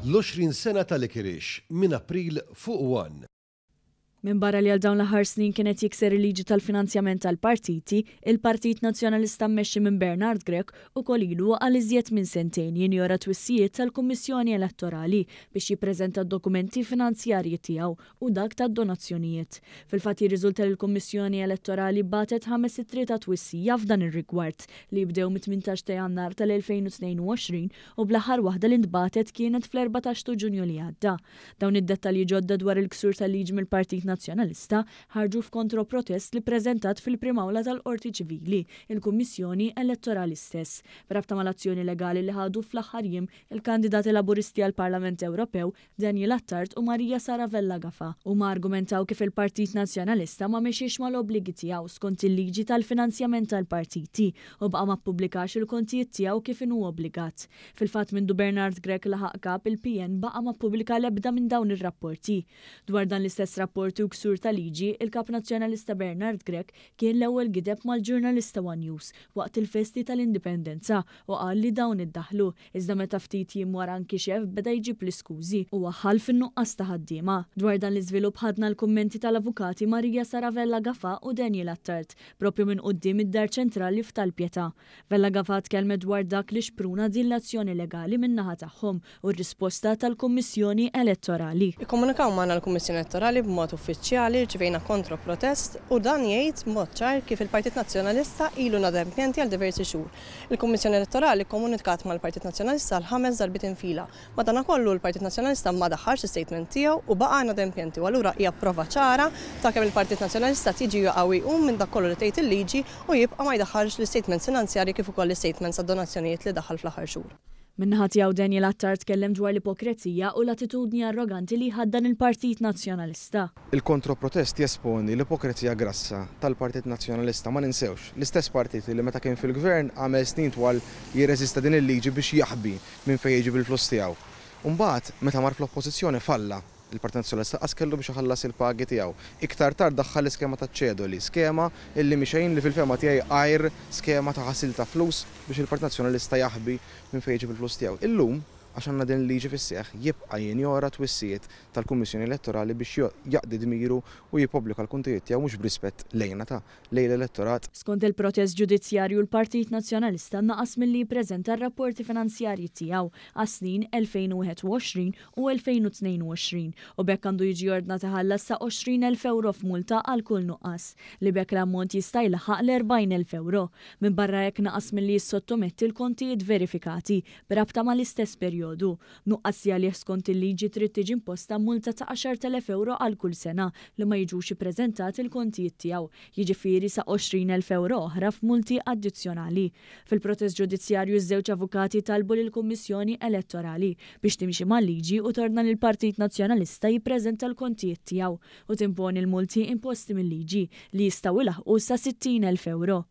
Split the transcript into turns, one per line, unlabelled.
l-20 sena tal-Ikirix minn April fuq 1.
Min barra li għal dawn l-aħħar snin kienet jikser il-liġi tal-finanzjament tal-partiti, il-Partit Nazzjonalista mmexxi minn Bernard Grech ukoll ilu għal iżjed minn sentejn jinjora twissijiet tal-Kummissjoni Elettorali biex jippreżenta d-dokumenti finanzjarji tiegħu u dak tad-donazzjonijiet. Fil-fatt jirriżulta li l-Kummissjoni Elettorali batet 5 ittri ta' twissija f'dan ir-rigward li jibdew mit-18 ta' Jannar tal-2022 u bl-aħħar waħda li ntbatet kienet fl-14 ta' Ġunju li għadda. Dawn id-dettalji ġodda dwar il-ksur tal-liġi mill-Partit Nazzjonalista ħarġu f'kontroprotest li preżentat fil-primawla tal-Qorti Ċivili, il-Kummissjoni Elettorali stess. B'rabta mal-azzjoni legali li ħadu fl-aħħar jiem il-kandidati Laburisti għall-Parlament Ewropew Daniel Attard u Marija Saravella Gafa huma argumentaw kif il-Partit Nazzjonalista ma mexiex mal-obbligi tiegħu skont il-liġi tal-finanzjament tal-partiti u baqa' ma ppubblikax il-kontijiet tiegħu kif inhu obbligat. Fil-fatt mindu Bernard Grech laħaq kap il-PN baqa' ma ppubblika l-ebda minn dawn ir-rapporti. Dwar dan l-istess rapporti u ksur tal-liġi, il-Kap Nazzjonalista Bernard Grech kien l-ewwel gideb mal-ġurnalista One News waqt il-festi tal-Indipendenza u qal li dawn iddaħlu iżda meta ftit jiem wara nkixef beda jġib l-iskużi u waħħal fin-nuqqas ta' ħaddiema. Dwar dan l-iżvilupp ħadna l-kummenti tal-avukati Marija Saravella Gafa u Daniel Attard propju minn quddiem id-Dar Ċentrali f'Tal-Pjetà. Vella Gafa tkellmet dwar dak li xpruna din l-azzjoni legali min-naħa tagħhom u r-risposta tal-Kummissjoni Elettorali.
Ikkomunikaw magħna l-Kummissjoni Elettorali b'mod uffiċjali rċivejna kontroprotest u dan jgħid mod ċar kif il-Partit Nazzjonalista ilu nadempjenti għal diversi xhur. Il-Kummissjoni Elettorali komunikat mal-Partit Nazzjonalista l-5 darbit infila. Madankollu l-Partit Nazzjonalista ma daħħarx is-statement tiegħu u baqa' nadempjenti u allura hija prova ċara ta' kemm il-Partit Nazzjonalista tiġi jaqawi minn dak kollu li tgħid il-liġi u jibqa' ma jdaħħarx l-statements finanzjarji kif ukoll l-statements għad-donazzjonijiet li daħħal fl-aħħar xhur.
Minnaħat jaw Daniel Attard tkellem dwar l-ipokrezija u l-attitudni arroganti li ħaddan il-Partit Nazzjonalista.
Il-kontroprotest jesponi l-ipokrezija grassa tal-Partit Nazzjonalista ma ninsewx. L-istess partit li meta kien fil-gvern għamel snin twal jirreżista din il-liġi biex jaħbi minn fejn jiġi bil-flus tiegħu. Mbagħad meta mar fl-oppożizzjoni falla. Il-Partit Nazzjonalista qas kellu biex iħallas il-pagi tiegħu. Iktar tard daħħal l-iskema ta' ċedoli, skema illi mixejn li fil-fema tiegħi għajr skema ta' ħasil ta' flus biex il-Partit Nazzjonalista jaħbi minn fejn jiġi bil-flus tiegħu. Illum għax għandna din liġi fis-seħħ jibqa' jinjora twissijiet tal-Kummissjoni Elettorali biex jaqdi dmiru u jippubblika l-kuntijiet tiegħu mhux b'rispett lejna ta' lejn l-elettorat.
Skont il-protest ġudizzjarju l-Partit Nazzjonalista naqas milli jippreżenta r-rapporti finanzjarji tiegħu għas-snin 2021 u 2022 u bekk għandu jiġi ordnat iħallas sa 20,000 euro f'multa għal kull nuqqas li bekk l-ammont jista' jlaħaq l-40,000 euro. Minn barra hekk naqas milli jissottometti l-kontijiet verifikati b'rabta mal-istess perjodu. Nuqqasja li skont il-liġi trid tiġi imposta multa ta' 10,000 euro għal kull sena li ma jiġux ippreżentat il-kontijiet tiegħu, jiġifieri sa 20,000 euro oħra f'multi addizzjonali. Fil-protest ġudizzjarju ż-żewġ avukati talbu lill-Kummissjoni Elettorali biex timxi mal-liġi u torna lill Partit Nazzjonalista jippreżenta l-kontijiet tiegħu u timponi l-multi imposti mill-liġi li jistgħu ilaħqu sa 60,000 euro.